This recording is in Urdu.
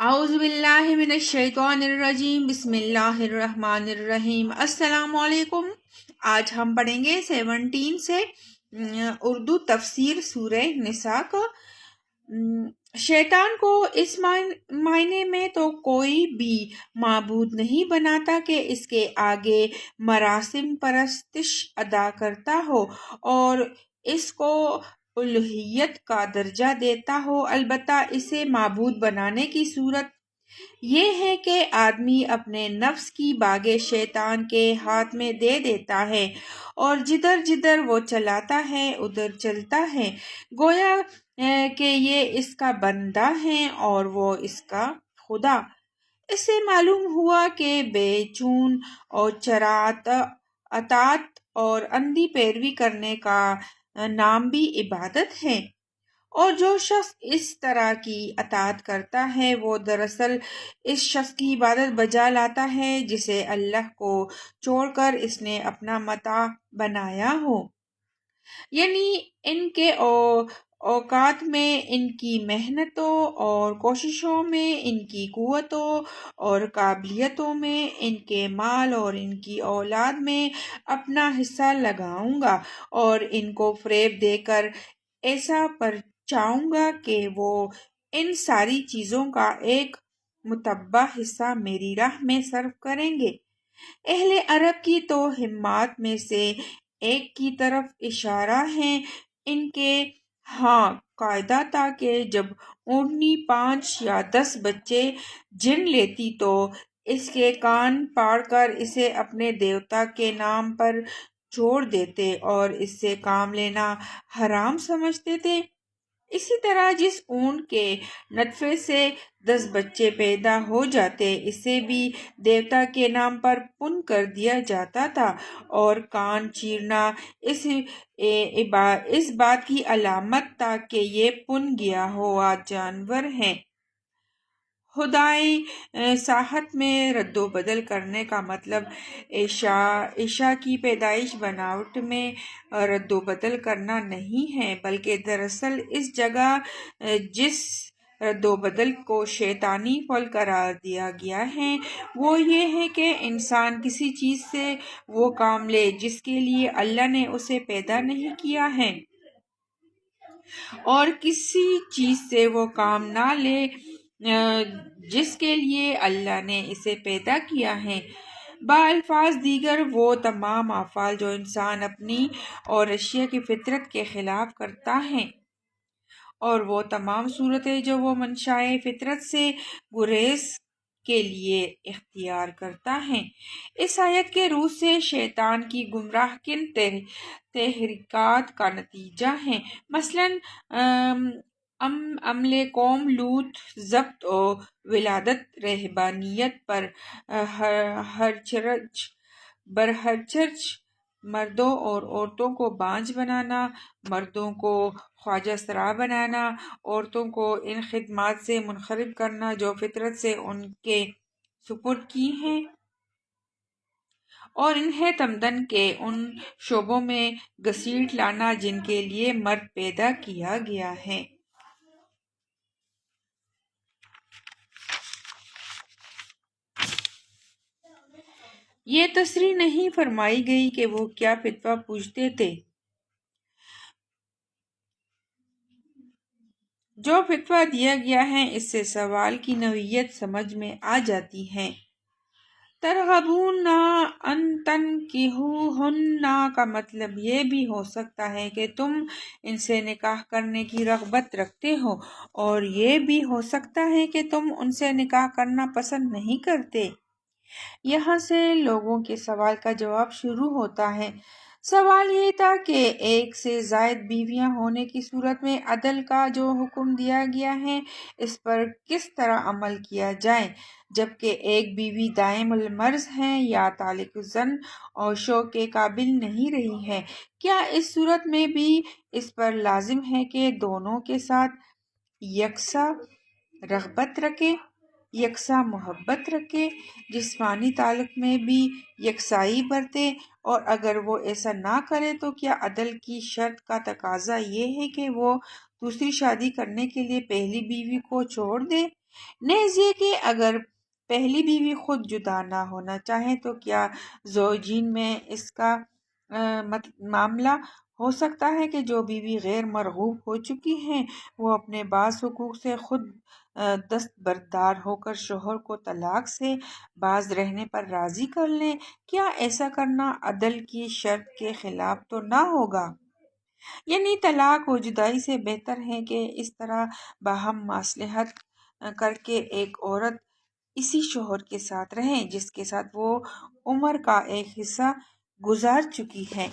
اعوذ باللہ من الشیطان الرجیم بسم اللہ الرحمن الرحیم۔ السلام علیکم۔ آج ہم پڑھیں گے 17 سے اردو تفسیر سورہ نساء کا۔ شیطان کو اس معنی میں تو کوئی بھی معبود نہیں بناتا کہ اس کے آگے مراسم پرستش ادا کرتا ہو اور اس کو الوہیت کا درجہ دیتا ہو، البتہ اسے معبود بنانے کی صورت یہ ہے کہ آدمی اپنے نفس کی باغ شیطان کے ہاتھ میں دے دیتا ہے اور جدھر جدھر وہ چلاتا ہے ادھر چلتا ہے، گویا کہ یہ اس کا بندہ ہے اور وہ اس کا خدا۔ اس سے معلوم ہوا کہ بے چون اور چرات اطاعت اور اندھی پیروی کرنے کا نام بھی عبادت ہے، اور جو شخص اس طرح کی اطاعت کرتا ہے وہ دراصل اس شخص کی عبادت بجا لاتا ہے جسے اللہ کو چھوڑ کر اس نے اپنا متاع بنایا ہو، یعنی ان کے اوقات میں، ان کی محنتوں اور کوششوں میں، ان کی قوتوں اور قابلیتوں میں، ان کے مال اور ان کی اولاد میں اپنا حصہ لگاؤں گا اور ان کو فریب دے کر ایسا پرچاؤں گا کہ وہ ان ساری چیزوں کا ایک متبع حصہ میری راہ میں صرف کریں گے۔ اہل عرب کی توہمات میں سے ایک کی طرف اشارہ ہے۔ ان کے ہاں قاعدہ تھا کہ جب اونٹنی 5 یا 10 بچے جن لیتی تو اس کے کان پاڑ کر اسے اپنے دیوتا کے نام پر چھوڑ دیتے اور اس سے کام لینا حرام سمجھتے تھے۔ اسی طرح جس اونٹ کے نطفے سے 10 بچے پیدا ہو جاتے اسے بھی دیوتا کے نام پر پن کر دیا جاتا تھا، اور کان چیرنا اس بات کی علامت تھا کہ یہ پن گیا ہوا جانور ہے۔ خدائے ساحت میں رد و بدل کرنے کا مطلب عیسیٰ کی پیدائش بناوٹ میں رد و بدل کرنا نہیں ہے، بلکہ دراصل اس جگہ جس رد و بدل کو شیطانی فعل قرار دیا گیا ہے وہ یہ ہے کہ انسان کسی چیز سے وہ کام لے جس کے لیے اللہ نے اسے پیدا نہیں کیا ہے، اور کسی چیز سے وہ کام نہ لے جس کے لیے اللہ نے اسے پیدا کیا ہے۔ بالفاظ دیگر وہ تمام افعال جو انسان اپنی اور اشیاء کی فطرت کے خلاف کرتا ہے، اور وہ تمام صورتیں جو وہ منشائے فطرت سے گریز کے لیے اختیار کرتا ہے۔ اس آیت کے روح سے شیطان کی گمراہ کن تحریکات کا نتیجہ ہے، مثلاً عمل قوم لوط ضبط و ولادت رہبانیت پر برہچرچ مردوں اور عورتوں کو بانجھ بنانا، مردوں کو خواجہ سرا بنانا، عورتوں کو ان خدمات سے منفرد کرنا جو فطرت سے ان کے سپرد کی ہیں، اور انہیں تمدن کے ان شعبوں میں گھسیٹ لانا جن کے لیے مرد پیدا کیا گیا ہے۔ یہ تصریح نہیں فرمائی گئی کہ وہ کیا فتویٰ پوچھتے تھے۔ جو فتویٰ دیا گیا ہے اس سے سوال کی نوعیت سمجھ میں آ جاتی ہے۔ ترغبون ان تنکحوہن کا مطلب یہ بھی ہو سکتا ہے کہ تم ان سے نکاح کرنے کی رغبت رکھتے ہو، اور یہ بھی ہو سکتا ہے کہ تم ان سے نکاح کرنا پسند نہیں کرتے۔ یہاں سے لوگوں کے سوال کا جواب شروع ہوتا ہے۔ سوال یہ تھا کہ ایک سے زائد بیویاں ہونے کی صورت میں عدل کا جو حکم دیا گیا ہے اس پر کس طرح عمل کیا جائے، جبکہ ایک بیوی دائم المرض ہے یا طالق الزن اور شوق کے قابل نہیں رہی ہے، کیا اس صورت میں بھی اس پر لازم ہے کہ دونوں کے ساتھ یکساں رغبت رکھے، یکساں محبت رکھے، جسمانی تعلق میں بھی یکسائی برتے، اور اگر وہ ایسا نہ کرے تو کیا عدل کی شرط کا تقاضا یہ ہے کہ وہ دوسری شادی کرنے کے لیے پہلی بیوی کو چھوڑ دے؟ نیز یہ کہ اگر پہلی بیوی خود جدا نہ ہونا چاہے تو کیا زوجین میں اس کا معاملہ ہو سکتا ہے کہ جو بیوی غیر مرغوب ہو چکی ہیں وہ اپنے بعض حقوق سے خود دستبردار ہو کر شوہر کو طلاق سے باز رہنے پر راضی کر لیں؟ کیا ایسا کرنا عدل کی شرط کے خلاف تو نہ ہوگا؟ یعنی طلاق و جدائی سے بہتر ہے کہ اس طرح باہم مصلحت کر کے ایک عورت اسی شوہر کے ساتھ رہیں جس کے ساتھ وہ عمر کا ایک حصہ گزار چکی ہے،